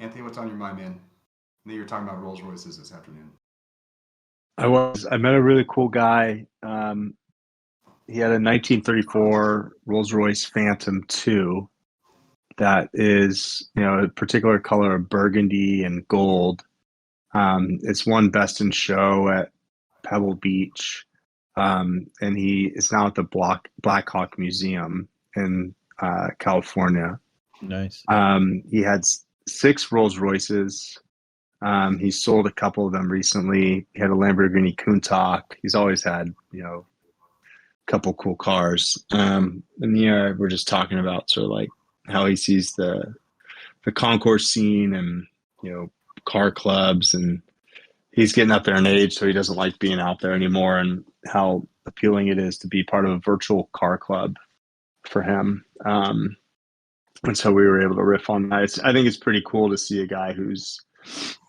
Anthony, what's on your mind, man? I know you were talking about Rolls Royces this afternoon. I met a really cool guy. He had a 1934 Rolls-Royce Phantom 2 that is, a particular color of burgundy and gold. It's won Best in Show at Pebble Beach, and he is now at the Black Hawk Museum in California. Nice. He had six Rolls Royces. He sold a couple of them recently. He had a Lamborghini Countach. He's always had, a couple cool cars. And we're just talking about sort of like how he sees the concourse scene and, car clubs, and he's getting up there in age, so he doesn't like being out there anymore, and how appealing it is to be part of a virtual car club for him. And so we were able to riff on that. I think it's pretty cool to see a guy who's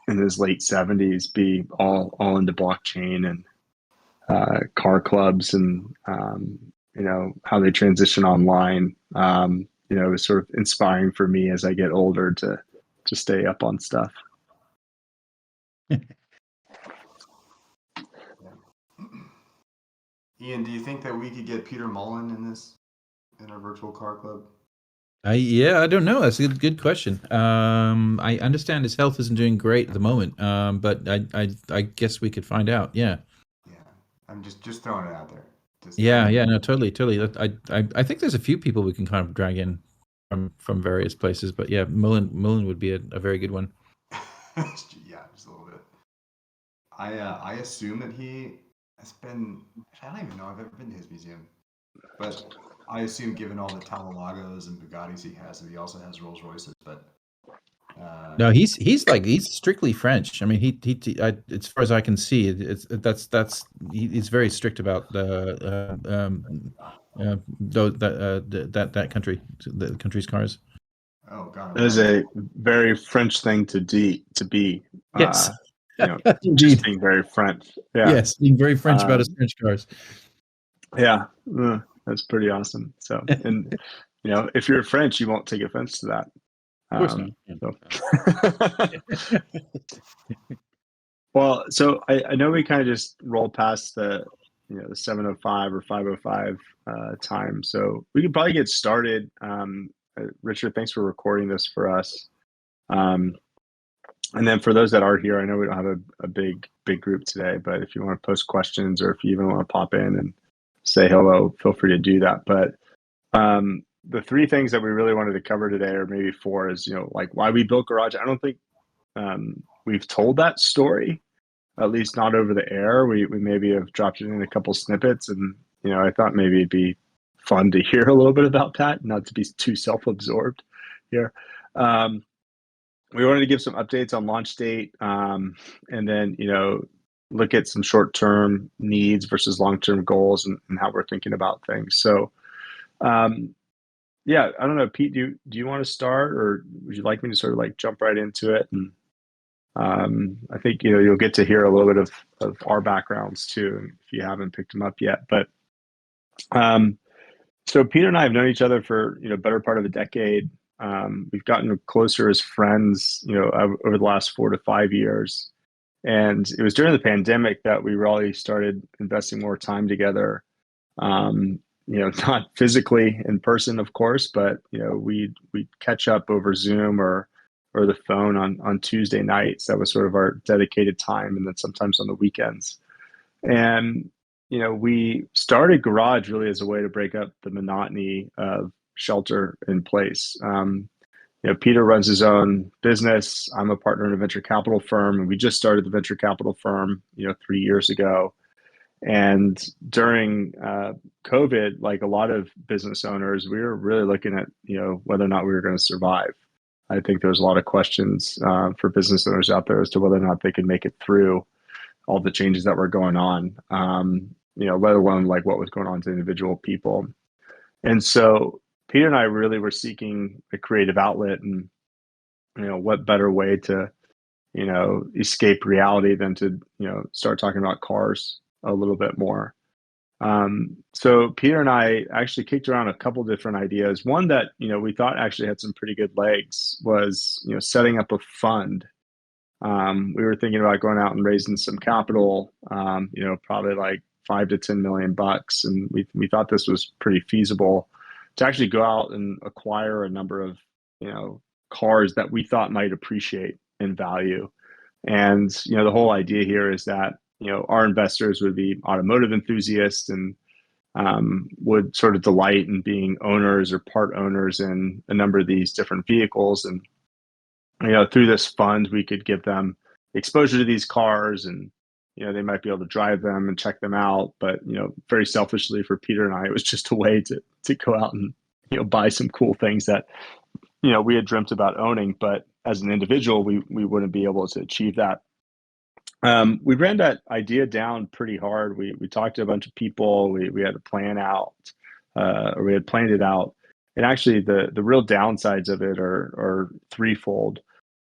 in his late 70s be all into blockchain and car clubs, and how they transition online. Is sort of inspiring for me as I get older to stay up on stuff. Ian, do you think that we could get Peter Mullen in our virtual car club? I don't know. That's a good question. I understand his health isn't doing great at the moment. But I guess we could find out. Yeah. Yeah, I'm just throwing it out there. No, totally. I think there's a few people we can kind of drag in from various places, but yeah, Mullen would be a very good one. Yeah, just a little bit. I assume that he has been. I don't even know if I've ever been to his museum, but I assume, given all the Talalagos and Bugattis he has, that he also has Rolls Royces. But no, he's strictly French. I mean, he as far as I can see, he's very strict about that country, the country's cars. Oh God, it is a very French thing to be. Yes, just being very French. Yeah. Yes, being very French about his French cars. Yeah, that's pretty awesome. So, and if you're French, you won't take offense to that. Of course not. Well, so I know we kind of just rolled past the 7:05 or 5:05 time, so we could probably get started. Richard, thanks for recording this for us. And then for those that are here, I know we don't have a big group today, but if you want to post questions, or if you even want to pop in and say hello, feel free to do that. But the three things that we really wanted to cover today, or maybe four, is like why we built Garage. I don't think we've told that story, at least not over the air. We maybe have dropped it in a couple snippets, and I thought maybe it'd be fun to hear a little bit about that, not to be too self-absorbed here. We wanted to give some updates on launch date, and then look at some short-term needs versus long-term goals, and how we're thinking about things. So yeah, I don't know, Pete, do you want to start, or would you like me to sort of like jump right into it? And I think you'll get to hear a little bit of our backgrounds too, if you haven't picked them up yet. But so Peter and I have known each other for better part of a decade. We've gotten closer as friends over the last 4 to 5 years. And it was during the pandemic that we really started investing more time together. Not physically in person, of course, but we'd catch up over Zoom or the phone on Tuesday nights. That was sort of our dedicated time, and then sometimes on the weekends. And we started Garage really as a way to break up the monotony of shelter in place. Peter runs his own business. I'm a partner in a venture capital firm, and we just started the venture capital firm 3 years ago. And during COVID, like a lot of business owners, we were really looking at whether or not we were going to survive. I think there's a lot of questions for business owners out there as to whether or not they could make it through all the changes that were going on, let alone like what was going on to individual people. And so Peter and I really were seeking a creative outlet, and what better way to escape reality than to start talking about cars a little bit more. So Peter and I actually kicked around a couple different ideas. One that, we thought actually had some pretty good legs was, setting up a fund. We were thinking about going out and raising some capital, probably like 5 to 10 million bucks. And we thought this was pretty feasible to actually go out and acquire a number of, cars that we thought might appreciate in value. And, the whole idea here is that, our investors would be automotive enthusiasts and would sort of delight in being owners or part owners in a number of these different vehicles. And, through this fund, we could give them exposure to these cars and, they might be able to drive them and check them out. But, very selfishly for Peter and I, it was just a way to go out and, buy some cool things that, we had dreamt about owning. But as an individual, we wouldn't be able to achieve that. We ran that idea down pretty hard. We talked to a bunch of people. We had a plan out, or we had planned it out. And actually, the real downsides of it are threefold.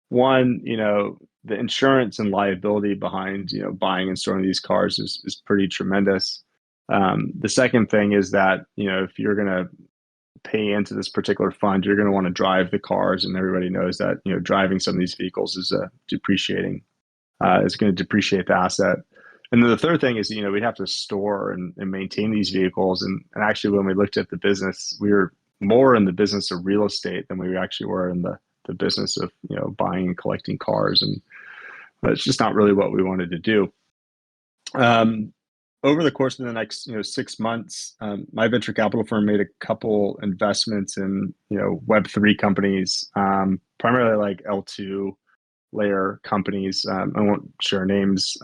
One, the insurance and liability behind buying and storing these cars is pretty tremendous. The second thing is that if you're going to pay into this particular fund, you're going to want to drive the cars, and everybody knows that driving some of these vehicles is depreciating. Is going to depreciate the asset. And then the third thing is, we'd have to store and maintain these vehicles. And actually, when we looked at the business, we were more in the business of real estate than we actually were in the business of, buying and collecting cars. And it's just not really what we wanted to do. Over the course of the next, 6 months, my venture capital firm made a couple investments in, Web3 companies, primarily like L2 layer companies. I won't share names,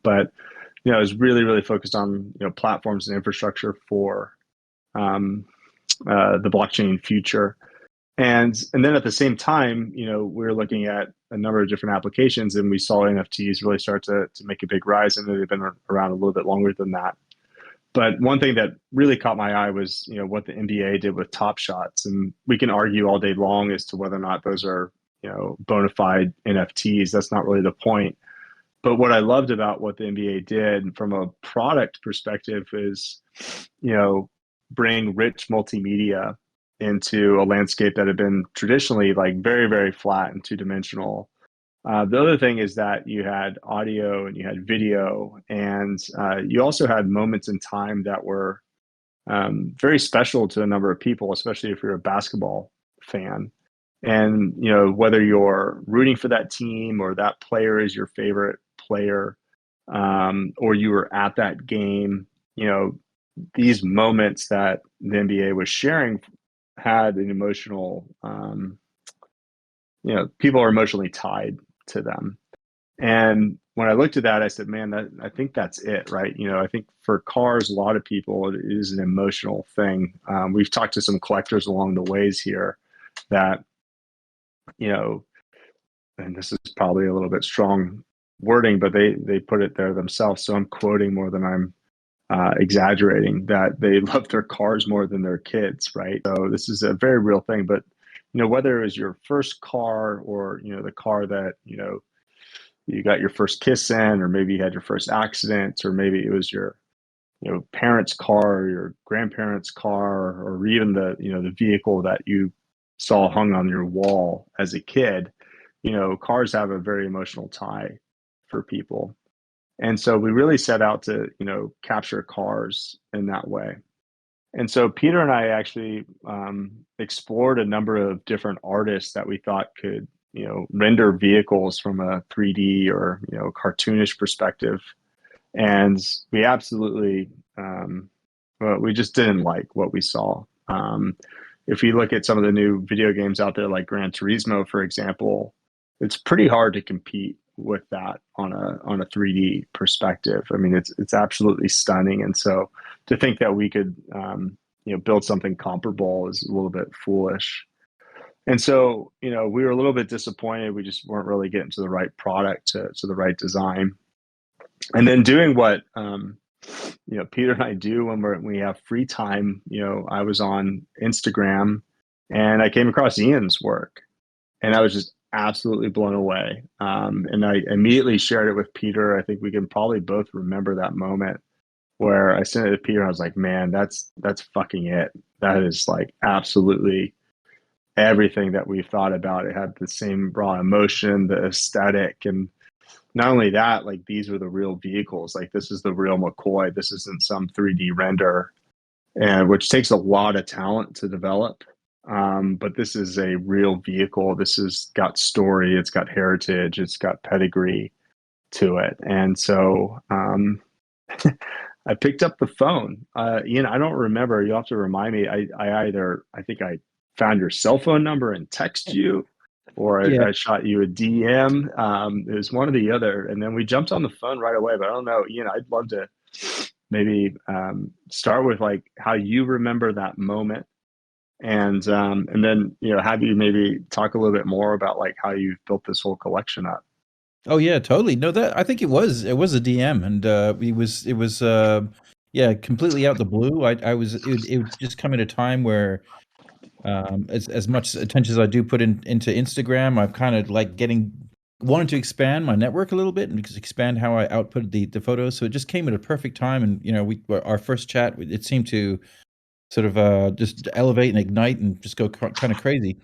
but it was really, really focused on platforms and infrastructure for the blockchain future. And then at the same time, we were looking at a number of different applications, and we saw NFTs really start to make a big rise, and they've been around a little bit longer than that. But one thing that really caught my eye was what the NBA did with Top Shots, and we can argue all day long as to whether or not those are bona fide NFTs. That's not really the point. But what I loved about what the NBA did from a product perspective is, bring rich multimedia into a landscape that had been traditionally like very, very flat and two-dimensional. The other thing is that you had audio and you had video, and you also had moments in time that were very special to a number of people, especially if you're a basketball fan. And, whether you're rooting for that team or that player is your favorite player, or you were at that game, these moments that the NBA was sharing had an emotional, people are emotionally tied to them. And when I looked at that, I said, man, I think that's it, right? I think for cars, a lot of people, it is an emotional thing. We've talked to some collectors along the ways here that, and this is probably a little bit strong wording, but they put it there themselves. So I'm quoting more than I'm exaggerating, that they love their cars more than their kids, right? So this is a very real thing. But whether it was your first car or the car that you got your first kiss in, or maybe you had your first accident, or maybe it was your parents' car or your grandparents' car, or even the vehicle that you saw hung on your wall as a kid, cars have a very emotional tie for people. And so we really set out to, capture cars in that way. And so Peter and I actually explored a number of different artists that we thought could, render vehicles from a 3D or, cartoonish perspective. And we absolutely, we just didn't like what we saw. If you look at some of the new video games out there, like Gran Turismo, for example, it's pretty hard to compete with that on a 3D perspective. I mean, it's absolutely stunning. And so to think that we could, build something comparable is a little bit foolish. And so, we were a little bit disappointed. We just weren't really getting to the right product, to the right design. And then doing what, Peter and I do when we have free time. I was on Instagram and I came across Ian's work, and I was just absolutely blown away. And I immediately shared it with Peter. I think we can probably both remember that moment where I sent it to Peter and I was like, man, that's fucking it. That is like absolutely everything that we've thought about. It had the same raw emotion, the aesthetic, and not only that, like these were the real vehicles. Like this is the real McCoy. This isn't some 3D render, and which takes a lot of talent to develop. But this is a real vehicle. This has got story. It's got heritage. It's got pedigree to it. And so I picked up the phone. Ian, I don't remember. You have to remind me. I think I found your cell phone number and text you, or Yeah. I shot you a DM. It was one or the other, and then we jumped on the phone right away. But I don't know, Ian. I'd love to maybe start with like how you remember that moment, and then have you maybe talk a little bit more about like how you built this whole collection up. Oh yeah, totally. No, that I think it was a DM, and it was yeah, completely out the blue. I was it would just come at a time where as much attention as I do put into Instagram, I've kind of like wanted to expand my network a little bit and expand how I output the photos. So it just came at a perfect time, and our first chat, it seemed to sort of just elevate and ignite and just go kind of crazy,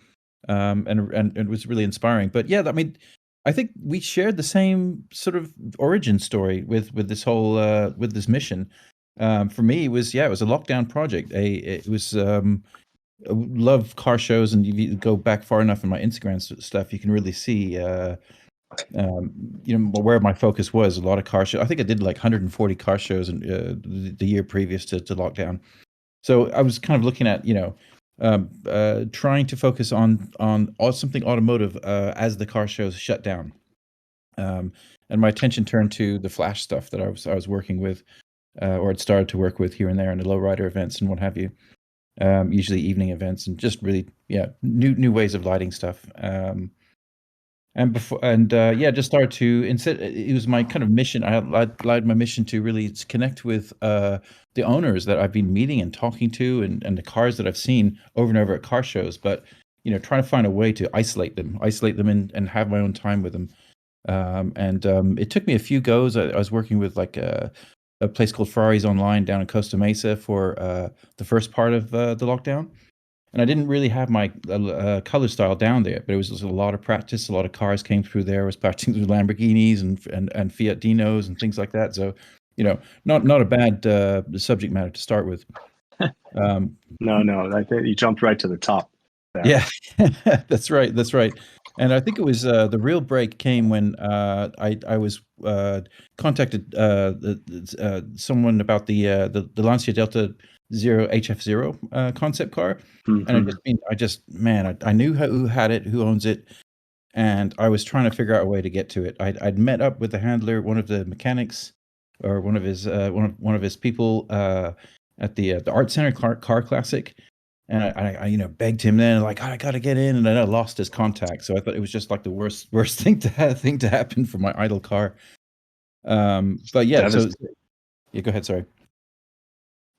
and it was really inspiring. But yeah, I mean, I think we shared the same sort of origin story with this whole with this mission. For me, it was a lockdown project. It was I love car shows, and if you go back far enough in my Instagram stuff, you can really see where my focus was. A lot of car shows. I think I did like 140 car shows in the year previous to lockdown. So I was kind of looking at trying to focus on something automotive as the car shows shut down, and my attention turned to the Flash stuff that I was working with, or had started to work with here and there in the lowrider events and what have you. Usually evening events, and just really new ways of lighting stuff. Just started to instead. It was my kind of mission. I lied my mission to really connect with the owners that I've been meeting and talking to, and the cars that I've seen over and over at car shows. But trying to find a way to isolate them and have my own time with them. It took me a few goes. I was working with like a place called Ferraris Online down in Costa Mesa for the first part of the lockdown. And I didn't really have my color style down there, but it was just a lot of practice. A lot of cars came through there. I was practicing with Lamborghinis and Fiat Dinos and things like that. So, not a bad subject matter to start with. No, I think you jumped right to the top there. Yeah, that's right. And I think it was the real break came when I was contacted someone about the Lancia Delta Zero HF0 concept car, and I knew who had it, who owns it, and I was trying to figure out a way to get to it. I'd met up with the handler, one of the mechanics, or one of his people at the Art Center Car Classic. And I begged him then, like, I got to get in, and then I lost his contact. So I thought it was just like the worst thing to happen for my idle car. But yeah, so yeah, go ahead. Sorry.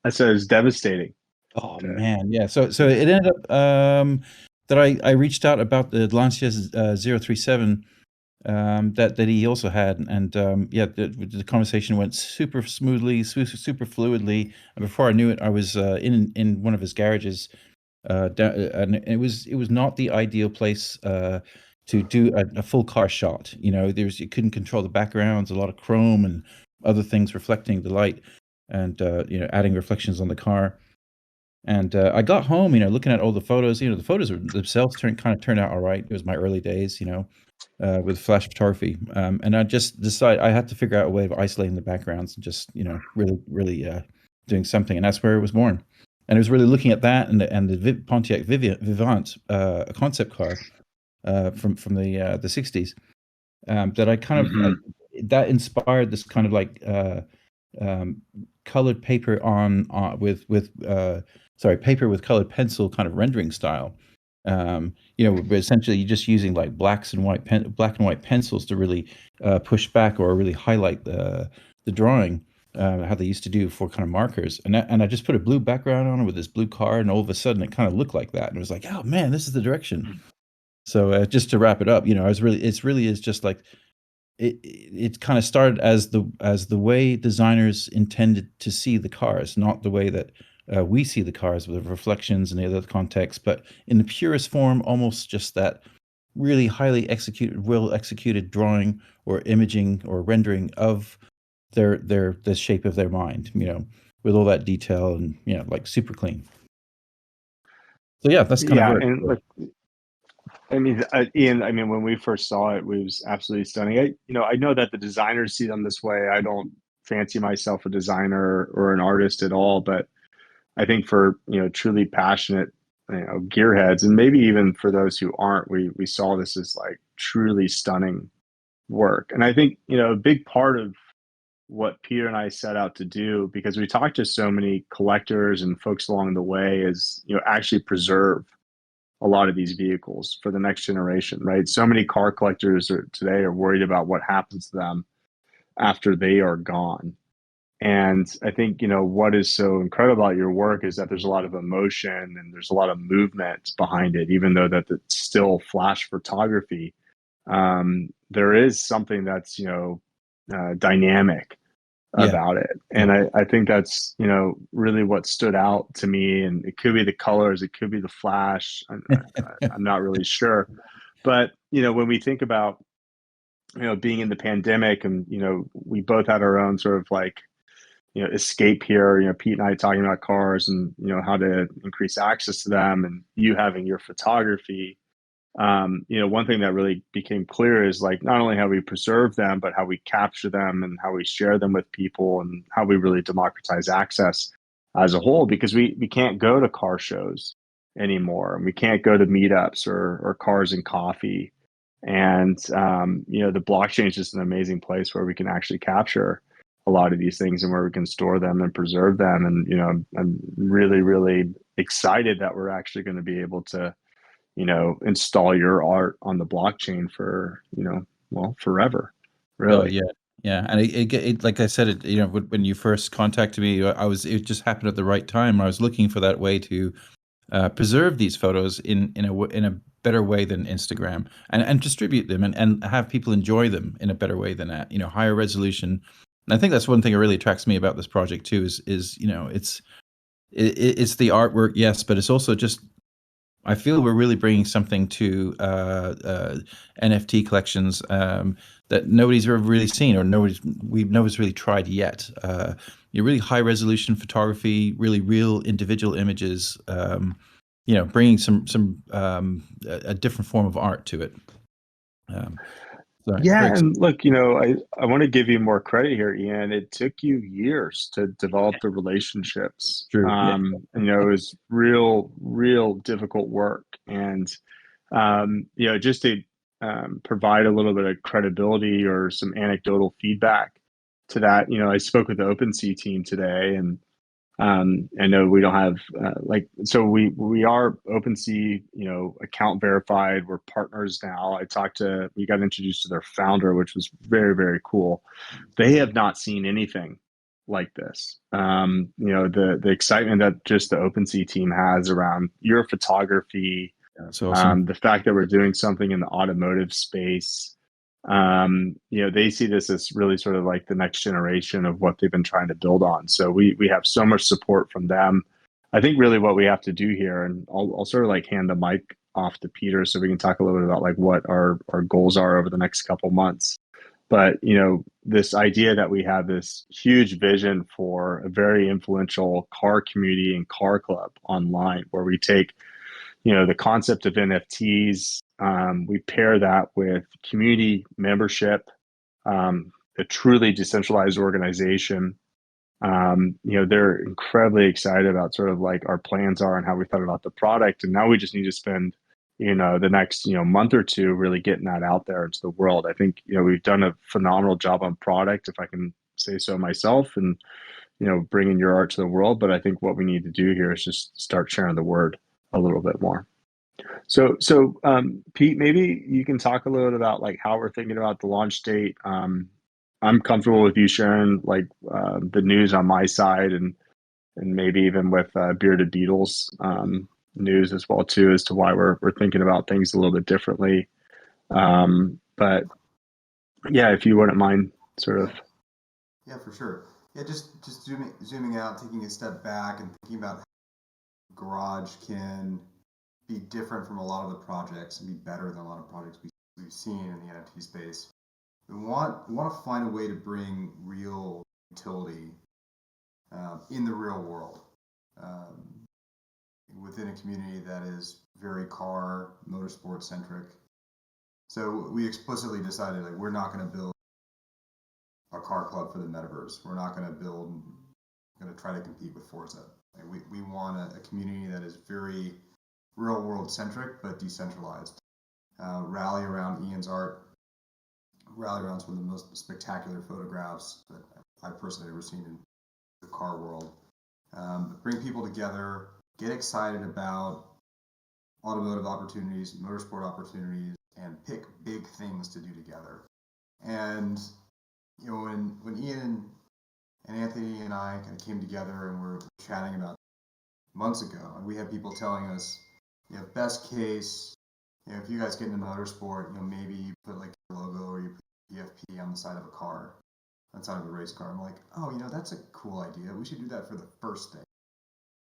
I said it was devastating. Oh man, yeah. So it ended up that I reached out about the Lancia 037 that he also had, and the conversation went super smoothly, super fluidly. And before I knew it, I was in one of his garages, and it was not the ideal place to do a full car shot. You couldn't control the backgrounds, a lot of chrome and other things reflecting the light, and adding reflections on the car. And I got home, looking at all the photos. The photos themselves turned out all right. It was my early days, with flash photography, and I just decided I had to figure out a way of isolating the backgrounds and just really doing something, and that's where it was born. And it was really looking at that and the Pontiac Vivant, a concept car from the 60s, that I kind of that inspired this kind of like colored paper paper with colored pencil kind of rendering style. Essentially you're just using like black and white pencils to really push back or really highlight the drawing, how they used to do for kind of markers. And I just put a blue background on it with this blue car, and all of a sudden it kind of looked like that, and it was like, oh man, this is the direction. So just to wrap it up, it's really is just like it kind of started as the way designers intended to see the cars, not the way that we see the cars with the reflections and the other context, but in the purest form, almost just that really highly executed, well executed drawing or imaging or rendering of the shape of their mind, with all that detail and like super clean. So yeah, that's kind of where. And look, I mean, Ian, I mean, when we first saw it, it was absolutely stunning. I know that the designers see them this way. I don't fancy myself a designer or an artist at all, but I think for, truly passionate, gearheads, and maybe even for those who aren't, we saw this as like truly stunning work. And I think, a big part of what Peter and I set out to do, because we talked to so many collectors and folks along the way, is, actually preserve a lot of these vehicles for the next generation, right? So many car collectors today are worried about what happens to them after they are gone. And I think, what is so incredible about your work is that there's a lot of emotion and there's a lot of movement behind it, even though that it's still flash photography. There is something that's, dynamic about it. And I think that's, really what stood out to me. And it could be the colors, it could be the flash. I'm not really sure. But, when we think about, being in the pandemic and, we both had our own sort of like, escape here, Pete and I talking about cars and, how to increase access to them, and you having your photography. One thing that really became clear is like not only how we preserve them, but how we capture them and how we share them with people and how we really democratize access as a whole, because we can't go to car shows anymore, and we can't go to meetups or cars and coffee. And, the blockchain is just an amazing place where we can actually capture a lot of these things and where we can store them and preserve them. And, I'm really, really excited that we're actually going to be able to, install your art on the blockchain for, forever, really. Oh yeah. And it like I said, when you first contacted me, it just happened at the right time. I was looking for that way to preserve these photos in a better way than Instagram, and distribute them and have people enjoy them in a better way than that. Higher resolution. And I think that's one thing that really attracts me about this project too. Is it's the artwork, yes, but it's also just, I feel we're really bringing something to NFT collections that nobody's ever really seen, or nobody's really tried yet. Really high resolution photography, really real individual images. Bringing some a different form of art to it. And look, I want to give you more credit here, Ian. It took you years to develop the relationships. True. It was real difficult work. And, just to provide a little bit of credibility or some anecdotal feedback to that, I spoke with the OpenSea team today, and I know we don't have so we are OpenSea, account verified. We're partners now. We got introduced to their founder, which was very, very cool. They have not seen anything like this. The excitement that just the OpenSea team has around your photography, that's awesome. the fact that we're doing something in the automotive space. They see this as really sort of like the next generation of what they've been trying to build on. So we have so much support from them. I think really what we have to do here, and I'll sort of like hand the mic off to Peter so we can talk a little bit about like what our goals are over the next couple months. But, this idea that we have this huge vision for a very influential car community and car club online, where we take, the concept of NFTs, we pair that with community membership, a truly decentralized organization. They're incredibly excited about sort of like our plans are and how we thought about the product. And now we just need to spend, the next, month or two really getting that out there into the world. I think, we've done a phenomenal job on product, if I can say so myself, and, bringing your art to the world. But I think what we need to do here is just start sharing the word a little bit more. So Pete, maybe you can talk a little bit about like how we're thinking about the launch date. I'm comfortable with you sharing like the news on my side, and maybe even with Bearded Beetles news as well too, as to why we're thinking about things a little bit differently. But Yeah, if you wouldn't mind, sort of. Yeah, for sure. Yeah, just zooming out, taking a step back, and thinking about how Garage can be different from a lot of the projects and be better than a lot of projects we've seen in the NFT space. We want to find a way to bring real utility in the real world um, within a community that is very car motorsport centric. So we explicitly decided like we're not going to build a car club for the metaverse. We're not going to try to compete with Forza. Like we want a community that is very real world centric but decentralized. Rally around Ian's art, rally around some of the most spectacular photographs that I've personally ever seen in the car world. Bring people together, get excited about automotive opportunities, motorsport opportunities, and pick big things to do together. And when Ian and Anthony and I kind of came together and were chatting about months ago, and we had people telling us, best case, if you guys get into motorsport, maybe you put like a logo or you put PFP on the side of a car, on the side of a race car. I'm like, oh, that's a cool idea. We should do that for the first day.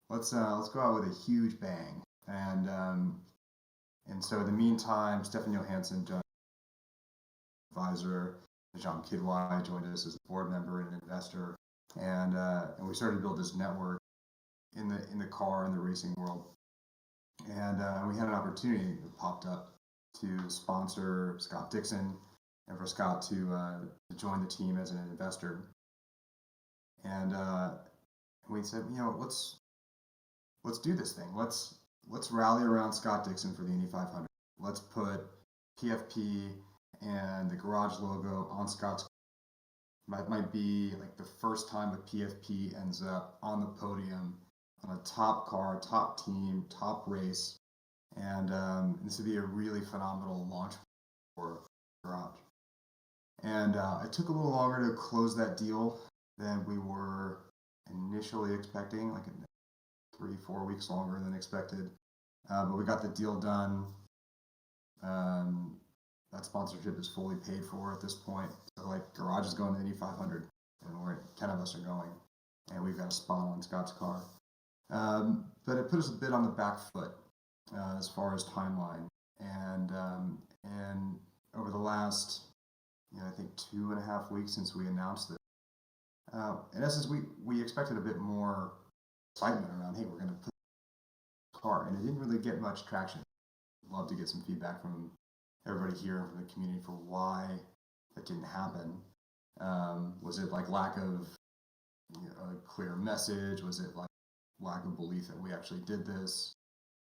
Let's go out with a huge bang. And so in the meantime, Stefan Johansson, advisor, John Kidwai joined us as a board member and an investor, and we started to build this network in the car and the racing world. And we had an opportunity that popped up to sponsor Scott Dixon, and for Scott to join the team as an investor. And we said, let's do this thing. Let's rally around Scott Dixon for the Indy 500. Let's put PFP and the Garage logo on Scott's. Might be like the first time a PFP ends up on the podium on a top car, top team, top race, and this would be a really phenomenal launch for Garage. And it took a little longer to close that deal than we were initially expecting, like 3-4 weeks longer than expected. But we got the deal done. That sponsorship is fully paid for at this point. So like Garage is going to Indy 500, and 10 of us are going, and we've got a spot on Scott's car. But it put us a bit on the back foot as far as timeline, and over the last, I think 2.5 weeks since we announced it, in essence, we expected a bit more excitement around, hey, we're going to put the car, and it didn't really get much traction. I'd love to get some feedback from everybody here and from the community for why that didn't happen. Was it like lack of a clear message? Was it like lack of belief that we actually did this?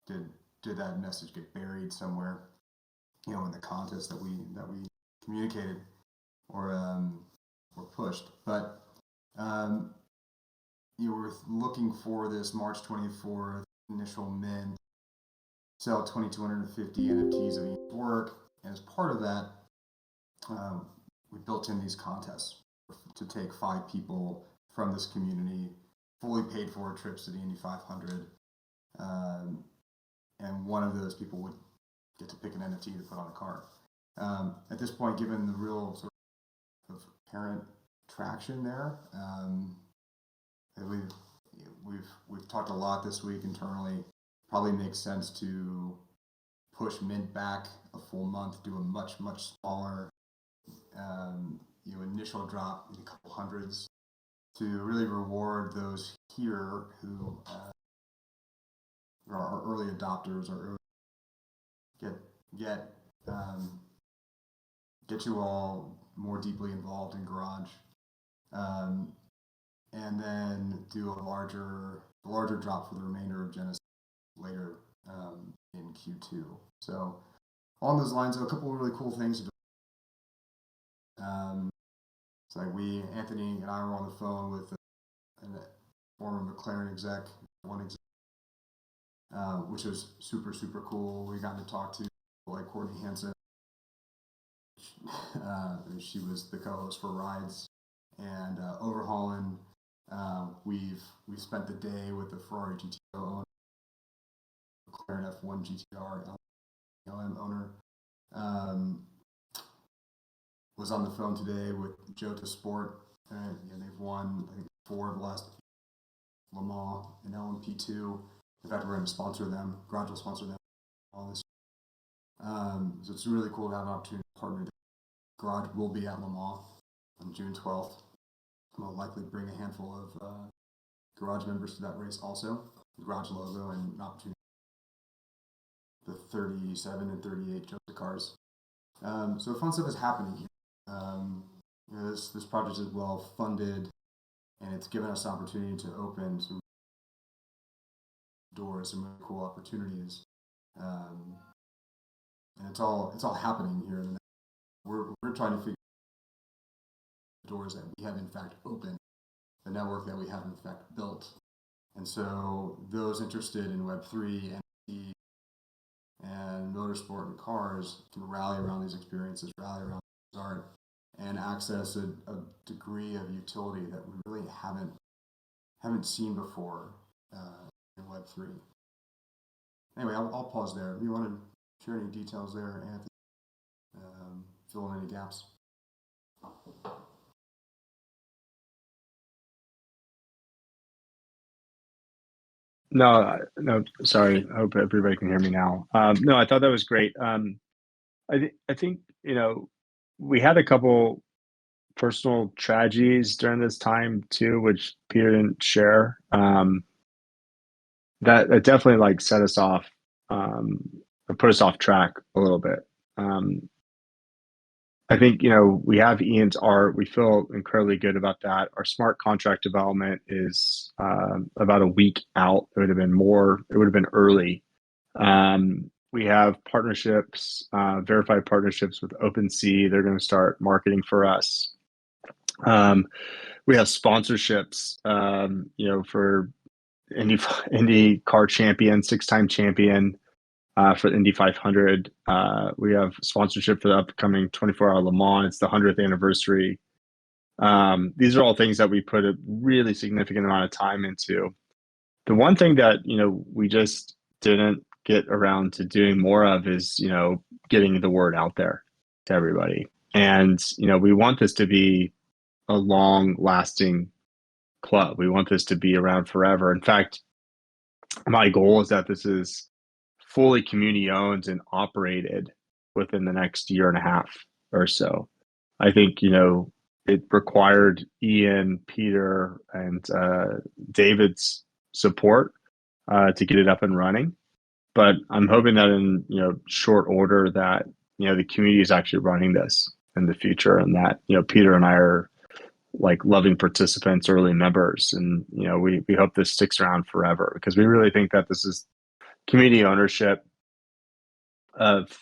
Did that message get buried somewhere, in the contest that we communicated or pushed? But we're looking for this March 24th initial mint, sell 2,250 NFTs of each work, and as part of that, we built in these contests to take 5 people from this community, fully paid for trips to the Indy 500, and one of those people would get to pick an NFT to put on a car. At this point, given the real sort of apparent traction there, we've talked a lot this week internally. Probably makes sense to push mint back a full month, do a much smaller initial drop in a couple hundreds to really reward those here who are early adopters or get you all more deeply involved in Garage, and then do a larger drop for the remainder of Genesis later in Q2. So along those lines, a couple of really cool things. It's like Anthony and I were on the phone with a former McLaren exec, which was super cool. We got to talk to people like Courtney Hansen. She was the co-host for Rides, and Overhauling. We've spent the day with the Ferrari GTO owner, McLaren F1 GTR LM owner. was on the phone today with Jota Sport, and they've won, I think, 4 of the last Le Mans and LMP2. In fact, we're going to sponsor them. Garage will sponsor them all this. So it's really cool to have an opportunity to partner. Garage will be at Le Mans on June 12th. We'll likely bring a handful of Garage members to that race also. The Garage logo and an opportunity. The 37 and 38 Jota cars. So fun stuff is happening here. This project is well funded, and it's given us the opportunity to open some doors, some really cool opportunities. And it's all happening here. And we're trying to figure out the doors that we have in fact opened, the network that we have in fact built. And so those interested in Web3 NFT and motorsport and cars can rally around these experiences, rally around this art, and access a degree of utility that we really haven't seen before in Web3. Anyway, I'll pause there. If you want to share any details there, Anthony, fill in any gaps. No, sorry. I hope everybody can hear me now. No, I thought that was great. I think we had a couple personal tragedies during this time too, which Peter didn't share. That definitely set us off, or put us off track a little bit. I think we have Ian's art. We feel incredibly good about that. Our smart contract development is about a week out. It would have been more. It would have been early. We have partnerships, verified partnerships with OpenSea. They're going to start marketing for us. We have sponsorships, for Indy car champion, 6-time champion. For the Indy 500, we have sponsorship for the upcoming 24-hour Le Mans. It's the 100th anniversary. These are all things that we put a really significant amount of time into. The one thing that we just didn't get around to doing more of is getting the word out there to everybody. And we want this to be a long-lasting club. We want this to be around forever. In fact, my goal is that this is fully community owned and operated within the next year and a half or so. I think, it required Ian, Peter, and David's support to get it up and running. But I'm hoping that in short order that the community is actually running this in the future, and that Peter and I are loving participants, early members, and we hope this sticks around forever, because we really think that this is community ownership of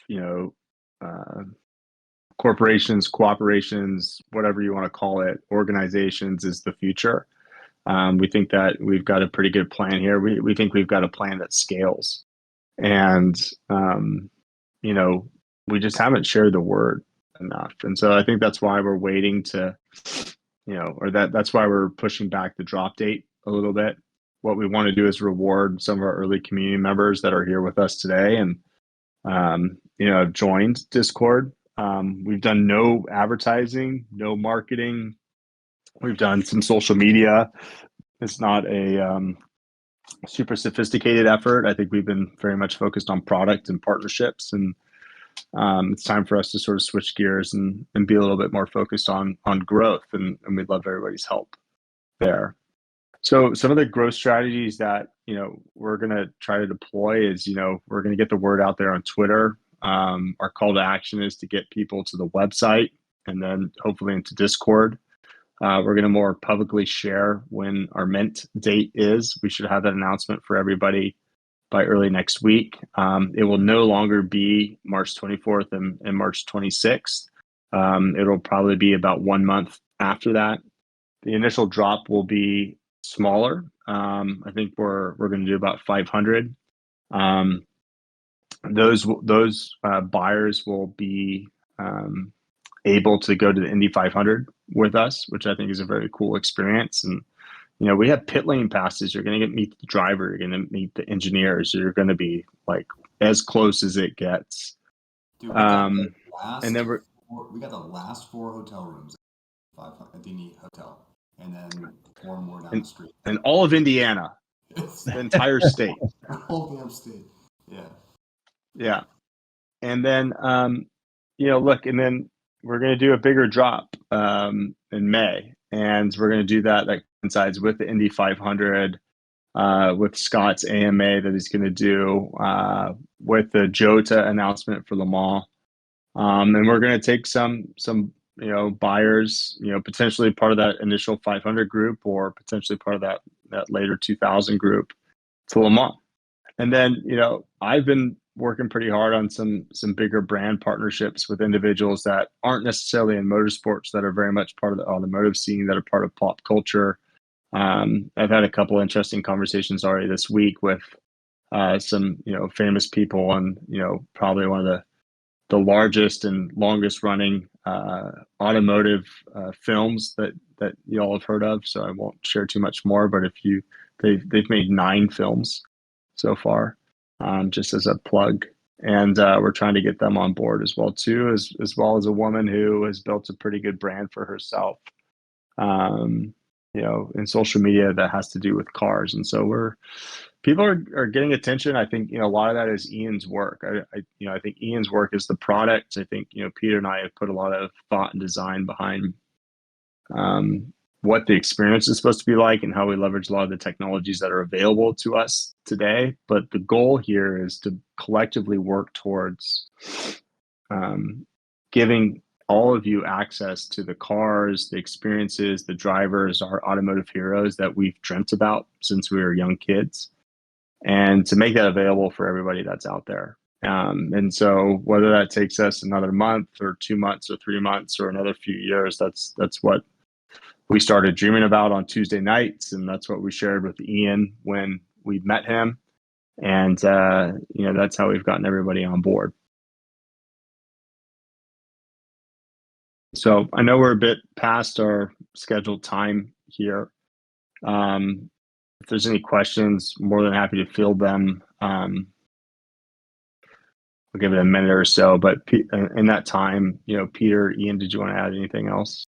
corporations, cooperations, whatever you want to call it, organizations, is the future. We think that we've got a pretty good plan here. We think we've got a plan that scales, and we just haven't shared the word enough. And so I think that's why we're waiting to, or that's why we're pushing back the drop date a little bit. What we want to do is reward some of our early community members that are here with us today and have joined Discord. We've done no advertising, no marketing. We've done some social media. It's not a super sophisticated effort. I think we've been very much focused on product and partnerships, and it's time for us to sort of switch gears and be a little bit more focused on growth, and we'd love everybody's help there. So some of the growth strategies that we're going to try to deploy is we're going to get the word out there on Twitter. Our call to action is to get people to the website and then hopefully into Discord. We're going to more publicly share when our mint date is. We should have that announcement for everybody by early next week. It will no longer be March 24th and March 26th. It'll probably be about 1 month after that. The initial drop will be smaller. I think we're going to do about 500. Those buyers will be able to go to the Indy 500 with us, which I think is a very cool experience. And we have pit lane passes. You're going to meet the driver. You're going to meet the engineers. You're going to be as close as it gets. Dude, and then we got the last 4 hotel rooms at the Indy Hotel, and then 4 more down the street. And all of Indiana, the entire state. The whole damn state. Yeah. Yeah. And then, look, and then we're going to do a bigger drop in May. And we're going to do that coincides with the Indy 500, with Scott's AMA that he's going to do, with the Jota announcement for Le Mans. And we're going to take some buyers, potentially part of that initial 500 group or potentially part of that later 2000 group to Le Mans. And then, I've been working pretty hard on some bigger brand partnerships with individuals that aren't necessarily in motorsports, that are very much part of the automotive scene, that are part of pop culture. I've had a couple interesting conversations already this week with some famous people on probably one of the largest and longest running automotive films that you all have heard of. So I won't share too much more, but they've made 9 films so far, just as a plug. And we're trying to get them on board as well too, as well as a woman who has built a pretty good brand for herself, in social media that has to do with cars. And so people are getting attention. I think, a lot of that is Ian's work. I think Ian's work is the product. I think, Peter and I have put a lot of thought and design behind what the experience is supposed to be like and how we leverage a lot of the technologies that are available to us today. But the goal here is to collectively work towards giving all of you access to the cars, the experiences, the drivers, our automotive heroes that we've dreamt about since we were young kids, and to make that available for everybody that's out there. And so whether that takes us another month or 2 months or 3 months or another few years, that's what we started dreaming about on Tuesday nights. And that's what we shared with Ian when we met him. And, that's how we've gotten everybody on board. So I know we're a bit past our scheduled time here. If there's any questions, more than happy to field them. I'll give it a minute or so, but in that time, Peter, Ian, did you want to add anything else?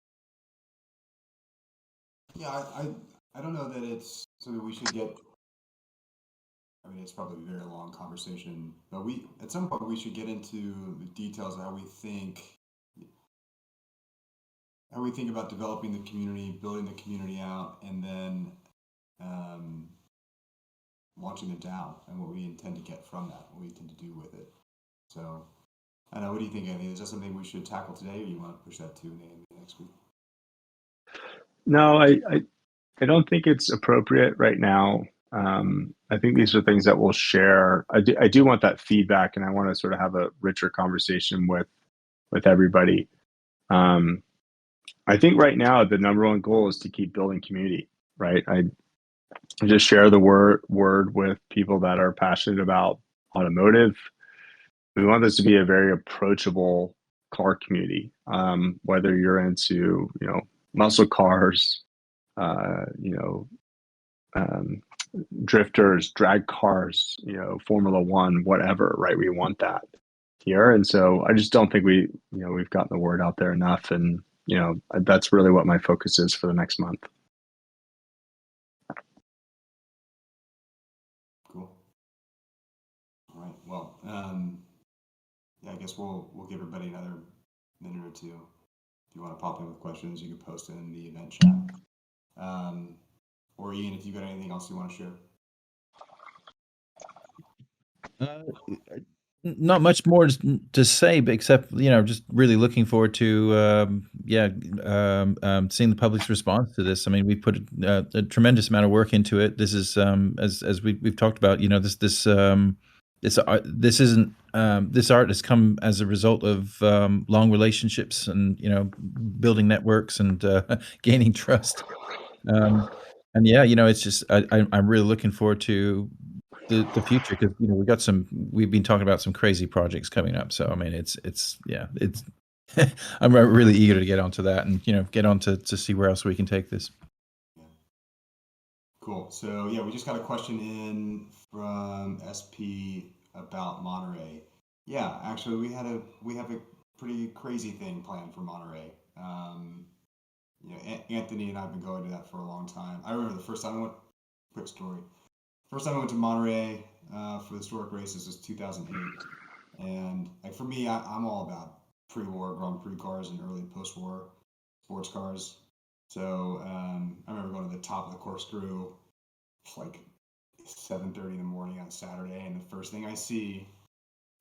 Yeah, I don't know that it's something we should get. I mean, it's probably a very long conversation, but at some point we should get into the details of how we think about developing the community, building the community out, and then launching the DAO and what we intend to get from that, what we intend to do with it. So, I don't know, what do you think, Andy? Is that something we should tackle today, or you want to push that to next week? No, I don't think it's appropriate right now. I think these are things that we'll share. I do want that feedback, and I want to sort of have a richer conversation with everybody. I think right now the number one goal is to keep building community, right? I just share the word with people that are passionate about automotive. We want this to be a very approachable car community, whether you're into, muscle cars, drifters, drag cars, Formula One, whatever, right? We want that here. And so I just don't think we've gotten the word out there enough. And, that's really what my focus is for the next month. Cool. All right. Well, yeah, I guess we'll give everybody another minute or two. If you want to pop in with questions, you can post it in the event chat. Or Ian, if you got anything else you want to share. Not much more to say, but except just really looking forward to seeing the public's response to this. I mean, we put a tremendous amount of work into it. This is as we've talked about. This art has come as a result of long relationships and building networks and gaining trust. And yeah, it's just I'm really looking forward to the future, because we've been talking about some crazy projects coming up. So I mean, it's I'm really eager to get onto that and get on to see where else we can take this. Cool. So yeah, we just got a question in from SP about Monterey. Yeah, actually, we have a pretty crazy thing planned for Monterey. Anthony and I've been going to that for a long time. I remember the first time I went. Quick story. First time I went to Monterey for the historic races was 2008, and like for me, I'm all about pre-war Grand Prix cars and early post-war sports cars. So I remember going to the top of the corkscrew, like 7:30 in the morning on Saturday, and the first thing I see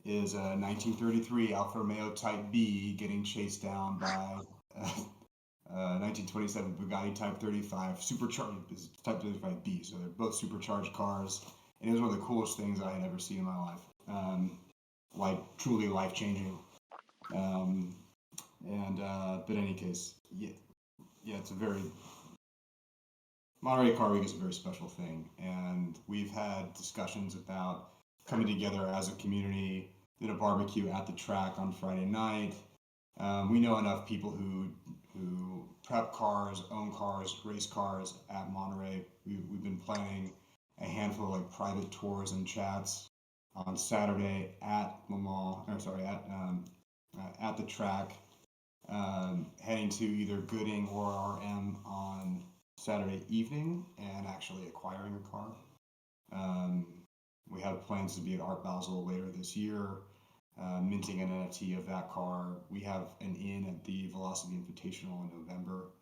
is a 1933 Alfa Romeo Type B getting chased down by 1927 Bugatti Type 35 supercharged Type 35B. So they're both supercharged cars, and it was one of the coolest things I had ever seen in my life. Like truly life changing. But in any case, yeah, it's a very Monterey Car Week is a very special thing, and we've had discussions about coming together as a community, did a barbecue at the track on Friday night. We know enough people who prep cars, own cars, race cars at Monterey. We've been planning a handful of like private tours and chats on Saturday at at the track, heading to either Gooding or RM on Saturday evening and actually acquiring a car. We have plans to be at Art Basel later this year, minting an NFT of that car. We have an in at the Velocity Invitational in November.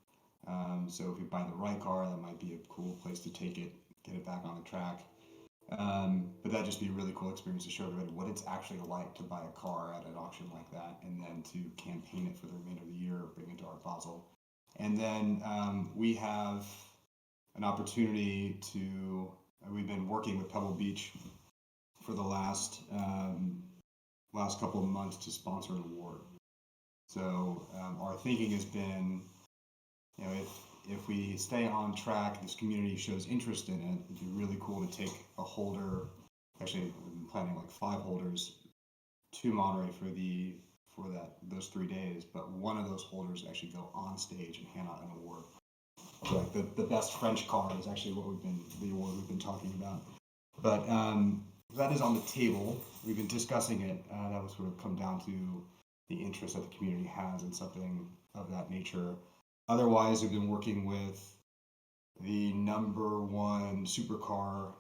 So if you buy the right car, that might be a cool place to take it, get it back on the track. But that'd just be a really cool experience to show everybody what it's actually like to buy a car at an auction like that, and then to campaign it for the remainder of the year, bring it to Art Basel. And then we have an opportunity to, we've been working with Pebble Beach for the last couple of months to sponsor an award. So our thinking has been, if we stay on track, this community shows interest in it, it'd be really cool to take a holder. Actually, we've been planning like 5 holders to Monterey for those 3 days, but one of those holders actually go on stage and hand out an award. So like the best French car is actually the award we've been talking about. But that is on the table. We've been discussing it. That would sort of come down to the interest that the community has in something of that nature. Otherwise, we've been working with the #1 supercar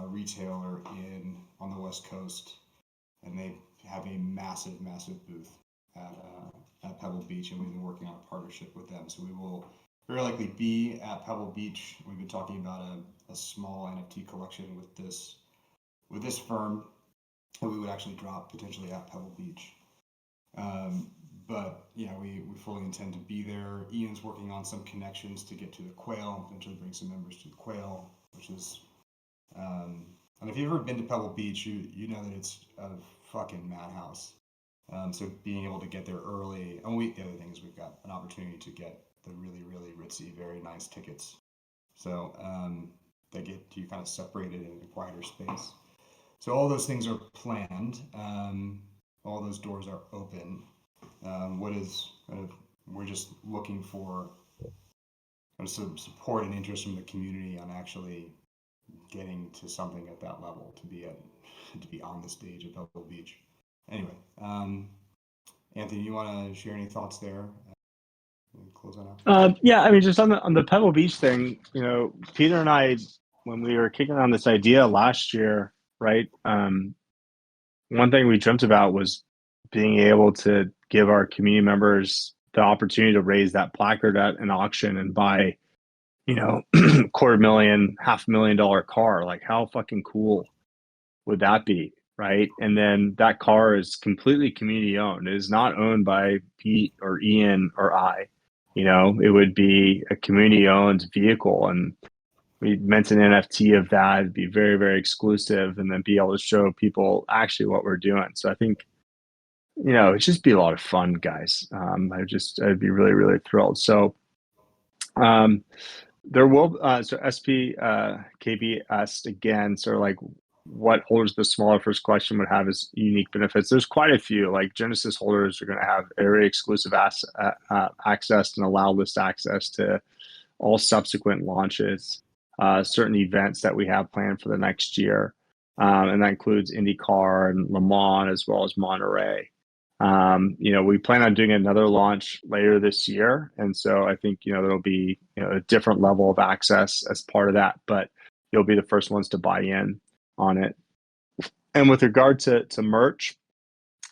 retailer on the West Coast, and they have a massive booth at Pebble Beach, and we've been working on a partnership with them. So we will very likely be at Pebble Beach. We've been talking about a small NFT collection with this firm that we would actually drop potentially at Pebble Beach. But yeah, we fully intend to be there. Ian's working on some connections to get to the Quail, potentially bring some members to the Quail, which is, and if you've ever been to Pebble Beach, you know that it's a fucking madhouse. So being able to get there early, and the other thing is we've got an opportunity to get the really, really ritzy, very nice tickets. So they get you kind of separated in a quieter space. So all those things are planned. All those doors are open. We're just looking for some support and interest from the community on actually getting to something at that level, to be on the stage at Pebble Beach. Anyway, Anthony, you want to share any thoughts there? Close that out. Yeah, I mean, just on the Pebble Beach thing, Peter and I, when we were kicking around this idea last year, right? One thing we dreamt about was being able to give our community members the opportunity to raise that placard at an auction and buy, $250,000, $500,000 car. Like, how fucking cool would that be, right? And then that car is completely community owned. It is not owned by Pete or Ian or I. It would be a community owned vehicle, and we meant an NFT of that. It'd be very, very exclusive, and then be able to show people actually what we're doing. So I think, it'd just be a lot of fun, guys. I'd be really, really thrilled. So, there will, so SP KB asked again, sort of like what holders the smaller first collection would have as unique benefits. There's quite a few. Like Genesis holders are going to have very exclusive access and allow list access to all subsequent launches, certain events that we have planned for the next year. and that includes IndyCar and Le Mans as well as Monterey. We plan on doing another launch later this year, and so I think there'll be a different level of access as part of that, but you'll be the first ones to buy in on it. And with regard to merch,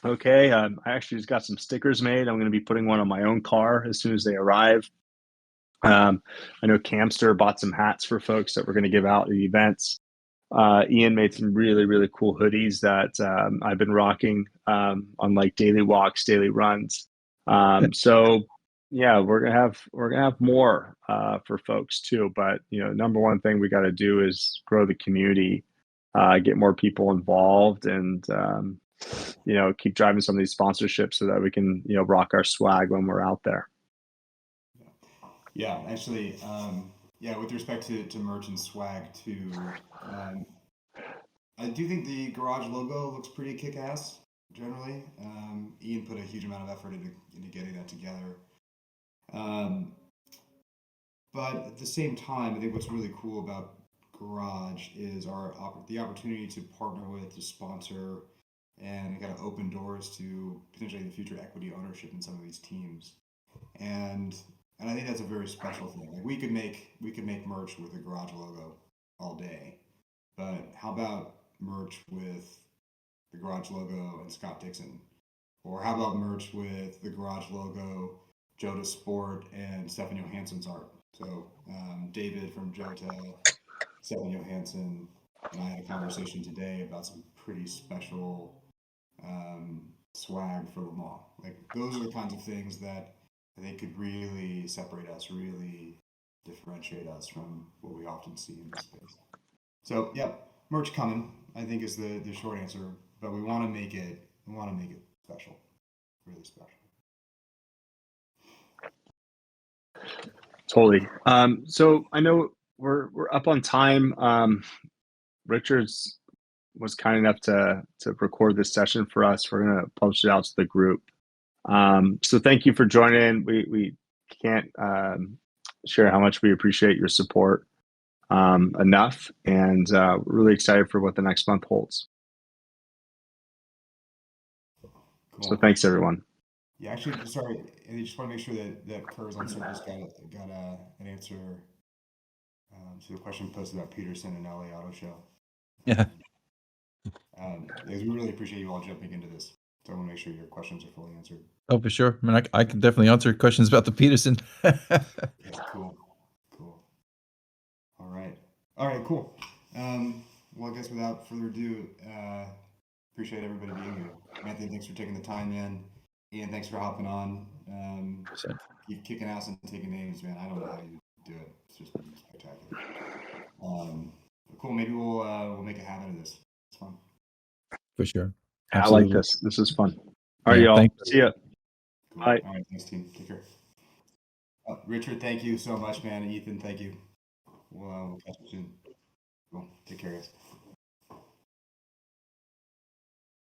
okay, I actually just got some stickers made. I'm going to be putting one on my own car as soon as they arrive. I know Camster bought some hats for folks that we're going to give out at the events. Ian made some really, really cool hoodies that I've been rocking on like daily walks, daily runs. So yeah, we're gonna have more for folks too. But number one thing we got to do is grow the community, get more people involved, and keep driving some of these sponsorships so that we can rock our swag when we're out there. Yeah, actually, with respect to merch and swag too, I do think the garage logo looks pretty kick-ass generally. Ian put a huge amount of effort into getting that together. But at the same time, I think what's really cool about Garage is the opportunity to partner with, to sponsor, and kind of open doors to potentially the future equity ownership in some of these teams. And I think that's a very special thing. Like we could make merch with a Garage logo all day, but how about merch with the Garage logo and Scott Dixon? Or how about merch with the Garage logo, Jota Sport, and Stefan Johansson's art? So David from Jota, Stefan Johansson, and I had a conversation today about some pretty special swag for Le Mans. Like those are the kinds of things that I think could really separate us, really differentiate us from what we often see in this space. So, yep, merch coming, I think is the short answer, but we want to make it special, really special. Totally. So I know we're up on time. Richards was kind enough to record this session for us. We're going to publish it out to the group. So thank you for joining. We can't share how much we appreciate your support enough, and we're really excited for what the next month holds. Cool. So thanks, everyone. Yeah, actually, sorry, I just want to make sure that Kurz on Surface got an answer to the question posted about Peterson and LA Auto Show. Yeah. We really appreciate you all jumping into this. So I want to make sure your questions are fully answered. Oh, for sure. I mean, I can definitely answer questions about the Peterson. Yeah, cool. All right, cool. Well, I guess without further ado, appreciate everybody being here. Anthony, thanks for taking the time, man. Ian, thanks for hopping on. Keep kicking ass and taking names, man. I don't know how you do it. It's just spectacular. Cool. Maybe we'll make a habit of this. It's fun. For sure. Absolutely. I like this. This is fun. All right, y'all. See ya. Cool. Bye. All right, thanks, team. Take care. Richard, thank you so much, man. Ethan, thank you. We'll catch you soon. Cool. Take care, guys.